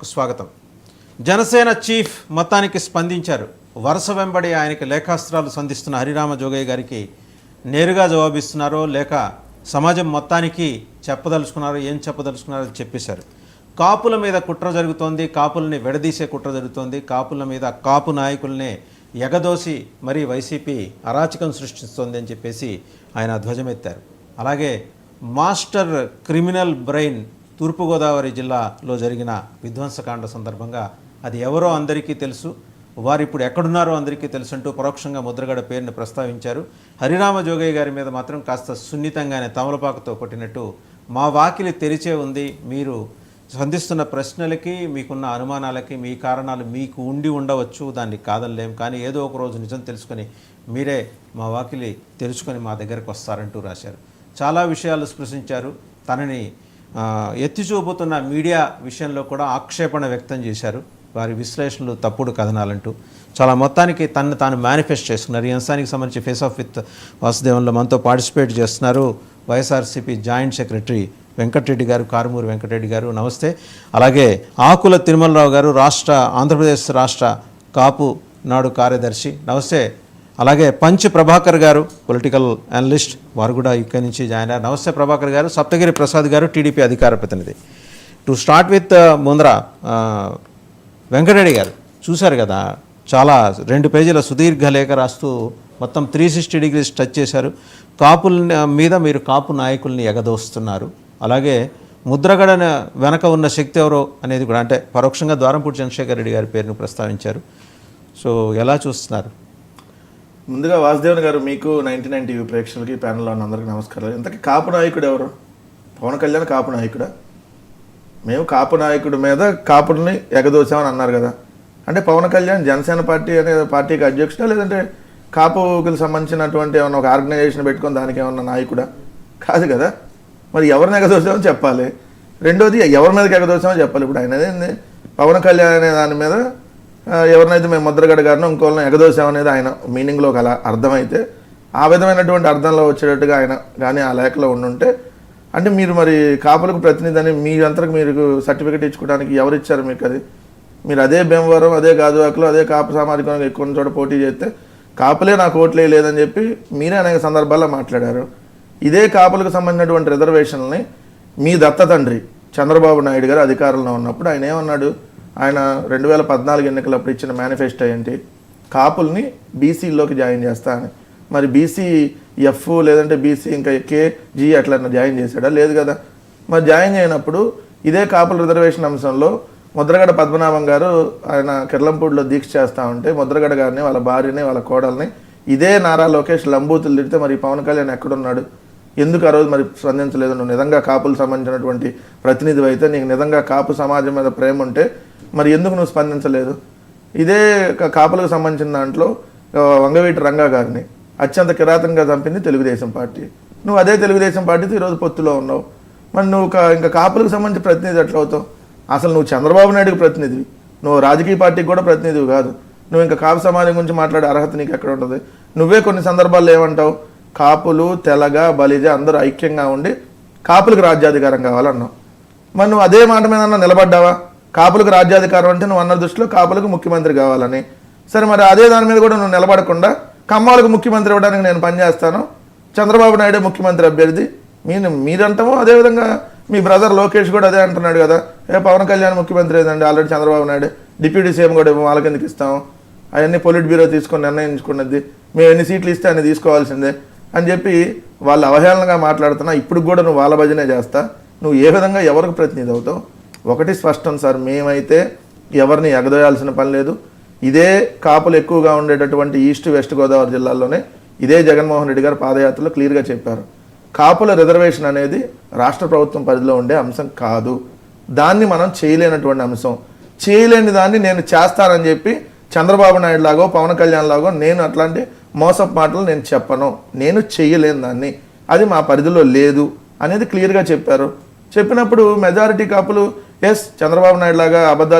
స్వాగతం. జనసేన చీఫ్ మొత్తానికి స్పందించారు. వరుస వెంబడి ఆయనకి లేఖాస్త్రాలు సంధిస్తున్న హరిరామ జోగయ్య గారికి నేరుగా జవాబిస్తున్నారో లేక సమాజం మొత్తానికి చెప్పదలుచుకున్నారో, ఏం చెప్పదలుచుకున్నారో చెప్పేశారు. కాపుల మీద కుట్ర జరుగుతోంది, కాపుల్ని విడదీసే కుట్ర జరుగుతోంది, కాపుల మీద కాపు నాయకుల్ని ఎగదోసి మరీ వైసీపీ అరాచకం సృష్టిస్తోంది అని చెప్పేసి ఆయన ధ్వజమెత్తారు. అలాగే మాస్టర్ క్రిమినల్ బ్రెయిన్ తూర్పుగోదావరి జిల్లాలో జరిగిన విధ్వంసకాండ సందర్భంగా అది ఎవరో అందరికీ తెలుసు, వారు ఇప్పుడు ఎక్కడున్నారో అందరికీ తెలుసు అంటూ పరోక్షంగా ముద్రగడ పేరును ప్రస్తావించారు. హరిరామ జోగయ్య గారి మీద మాత్రం కాస్త సున్నితంగానే తమలపాకుతో కొట్టినట్టు, మా వాకిలి తెరిచే ఉంది, మీరు సంధిస్తున్న ప్రశ్నలకి మీకున్న అనుమానాలకి మీ కారణాలు మీకు ఉండి ఉండవచ్చు, దాన్ని కాదనలేం, కానీ ఏదో ఒక రోజు నిజం తెలుసుకొని మీరే మా వాకిలి తెరుచుకొని మా దగ్గరకు వస్తారంటూ రాశారు. చాలా విషయాలు స్పృశించారు. తనని ఎత్తి చూపుతున్న మీడియా విషయంలో కూడా ఆక్షేపణ వ్యక్తం చేశారు. వారి విశ్లేషణలు తప్పుడు కథనాలంటూ చాలా మొత్తానికి తను తాను మేనిఫెస్ట్ చేసుకున్నారు. ఈ అంశానికి సంబంధించి ఫేస్ ఆఫ్ విత్ వాసుదేవంలో మనతో పార్టిసిపేట్ చేస్తున్నారు వైఎస్ఆర్సీపీ జాయింట్ సెక్రటరీ వెంకటరెడ్డి గారు, కారుమూరి వెంకటరెడ్డి గారు, నమస్తే. అలాగే ఆకుల తిరుమలరావు గారు, ఆంధ్రప్రదేశ్ రాష్ట్ర కాపు నాడు కార్యదర్శి, నమస్తే. అలాగే పంచ్ ప్రభాకర్ గారు, పొలిటికల్ అనలిస్ట్, వారు కూడా ఇక్కడి నుంచి జాయిన్ అయ్యారు. నమస్తే ప్రభాకర్ గారు. సప్తగిరి ప్రసాద్ గారు, టీడీపీ అధికార ప్రతినిధి. టు స్టార్ట్ విత్ ముందర వెంకటరెడ్డి గారు, చూశారు కదా, చాలా 2 పేజీల సుదీర్ఘ లేఖ రాస్తూ మొత్తం 360 డిగ్రీస్ టచ్ చేశారు. కాపుల మీద మీరు కాపు నాయకుల్ని ఎగదోస్తున్నారు. అలాగే ముద్రగడ వెనక ఉన్న శక్తి ఎవరో అనేది కూడా, అంటే పరోక్షంగా ద్వారంపూడి చంద్రశేఖర్ రెడ్డి గారి పేరును ప్రస్తావించారు. సో ఎలా చూస్తున్నారు? ముందుగా వాసుదేవన్ గారు, మీకు 99 టీవీ ప్రేక్షకులకి, ప్యానల్లో ఉన్న అందరికీ నమస్కారాలు. ఇంతకీ కాపు నాయకుడు ఎవరు? పవన్ కళ్యాణ్ కాపు నాయకుడా? మేము కాపు నాయకుడి మీద కాపుల్ని ఎగదోసామని అన్నారు కదా. అంటే పవన్ కళ్యాణ్ జనసేన పార్టీ అనే పార్టీకి అధ్యక్షుడా, లేదంటే కాపుకి సంబంధించినటువంటి ఏమన్నా ఒక ఆర్గనైజేషన్ పెట్టుకొని దానికి ఏమన్నా నాయకుడా? కాదు కదా. మరి ఎవరిని ఎగదోసామో చెప్పాలి. రెండోది ఎవరి మీదకి ఎగదోసామో చెప్పాలి. ఇప్పుడు ఆయన అదేంది, పవన్ కళ్యాణ్ అనే దాని మీద ఎవరినైతే మేము ముద్రగడ గారినో ఇంకోళ్ళని ఎగదోసామనేది ఆయన మీనింగ్లో అలా అర్థమైతే, ఆ విధమైనటువంటి అర్థంలో వచ్చేటట్టుగా ఆయన కానీ ఆ లేఖలో ఉండుంటే, అంటే మీరు మరి కాపులకు ప్రతినిధి అని మీ అంతకు మీరు సర్టిఫికేట్ ఇచ్చుకోవడానికి ఎవరు ఇచ్చారు మీకు? అది మీరు అదే భీమవరం, అదే గాజువాకలో, అదే కాపు సామాజికంగా ఎక్కువ చోట పోటీ చేస్తే కాపులే నాకు ఓట్లే లేదని చెప్పి మీరే అనేక సందర్భాల్లో మాట్లాడారు. ఇదే కాపులకు సంబంధించినటువంటి రిజర్వేషన్ని మీ దత్త తండ్రి చంద్రబాబు నాయుడు గారు అధికారంలో ఉన్నప్పుడు ఆయన ఏమన్నాడు? ఆయన 2014 ఎన్నికలప్పుడు ఇచ్చిన మేనిఫెస్టో ఏంటి? కాపుల్ని బీసీలోకి జాయిన్ చేస్తా అని. మరి బీసీ ఎఫ్ లేదంటే బీసీ ఇంకా కేజీ అట్లా జాయిన్ చేశాడా? లేదు కదా. మరి జాయిన్ అయినప్పుడు ఇదే కాపుల రిజర్వేషన్ అంశంలో ముద్రగడ పద్మనాభం గారు ఆయన కిర్లంపూడిలో దీక్ష చేస్తూ ఉంటే ముద్రగడ గారిని, వాళ్ళ భార్యని, వాళ్ళ కోడల్ని ఇదే నారా లోకేష్ లంబూతులు తిడితే మరి పవన్ కళ్యాణ్ ఎక్కడున్నాడు? ఎందుకు ఆ రోజు మరి స్పందించలేదు? నువ్వు నిజంగా కాపులకు సంబంధించినటువంటి ప్రతినిధి అయితే, నీకు నిజంగా కాపు సమాజం మీద ప్రేమ ఉంటే మరి ఎందుకు నువ్వు స్పందించలేదు? ఇదే కాపులకు సంబంధించిన దాంట్లో వంగవీటి రంగా గారిని అత్యంత కిరాతంగా చంపింది తెలుగుదేశం పార్టీ. నువ్వు అదే తెలుగుదేశం పార్టీతో ఈరోజు పొత్తులో ఉన్నావు. మరి నువ్వు ఇంకా కాపులకు సంబంధించి ప్రతినిధి ఎట్లా అవుతావు? అసలు నువ్వు చంద్రబాబు నాయుడుకి ప్రతినిధివి, నువ్వు రాజకీయ పార్టీకి కూడా ప్రతినిధివి కాదు. నువ్వు ఇంకా కాపు సమాజం గురించి మాట్లాడే అర్హత నీకు ఎక్కడ ఉంటుంది? నువ్వే కొన్ని సందర్భాల్లో ఏమంటావు? కాపులు, తెలగ, బలిజ అందరూ ఐక్యంగా ఉండి కాపులకు రాజ్యాధికారం కావాలన్నావు. మరి నువ్వు అదే మాట మీద నిలబడ్డావా? కాపులకు రాజ్యాధికారం అంటే నువ్వు అన్న దృష్టిలో కాపులకు ముఖ్యమంత్రి కావాలని. సరే, మరి అదే దాని మీద కూడా నువ్వు నిలబడకుండా కమ్మాలకు ముఖ్యమంత్రి ఇవ్వడానికి నేను పనిచేస్తాను, చంద్రబాబు నాయుడే ముఖ్యమంత్రి అభ్యర్థి మీరంటాము. అదేవిధంగా మీ బ్రదర్ లోకేష్ కూడా అదే అంటున్నాడు కదా, పవన్ కళ్యాణ్ ముఖ్యమంత్రి ఏదండి, already Chandrababu Naidu deputy CM కూడా వాళ్ళకి ఎందుకు ఇస్తాము, అవన్నీ పొలిట్ బ్యూరో తీసుకొని నిర్ణయించుకున్నది, మేము ఎన్ని సీట్లు ఇస్తే అన్ని తీసుకోవాల్సిందే అని చెప్పి వాళ్ళు అవహేళనగా మాట్లాడుతున్నా. ఇప్పుడు కూడా నువ్వు వాళ్ళ భజనే చేస్తా. నువ్వు ఏ విధంగా ఎవరికి ప్రతినిధి అవుతావు? ఒకటి స్పష్టం సార్, మేమైతే ఎవరిని ఎగదోయాల్సిన పని లేదు. ఇదే కాపులు ఎక్కువగా ఉండేటటువంటి ఈస్ట్ వెస్ట్ గోదావరి జిల్లాల్లోనే ఇదే జగన్మోహన్ రెడ్డి గారు పాదయాత్రలో క్లియర్గా చెప్పారు, కాపుల రిజర్వేషన్ అనేది రాష్ట్ర ప్రభుత్వం పరిధిలో ఉండే అంశం కాదు, దాన్ని మనం చేయలేనటువంటి అంశం. చేయలేని దాన్ని నేను చేస్తానని చెప్పి చంద్రబాబు నాయుడు లాగో పవన్ కళ్యాణ్ లాగో నేను అట్లాంటి మోసపు మాటలు నేను చెప్పను, నేను చేయలేని దాన్ని, అది మా పరిధిలో లేదు అనేది క్లియర్గా చెప్పారు. చెప్పినప్పుడు మెజారిటీ కాపులు ఎస్ చంద్రబాబు నాయుడు లాగా అబద్ధాలు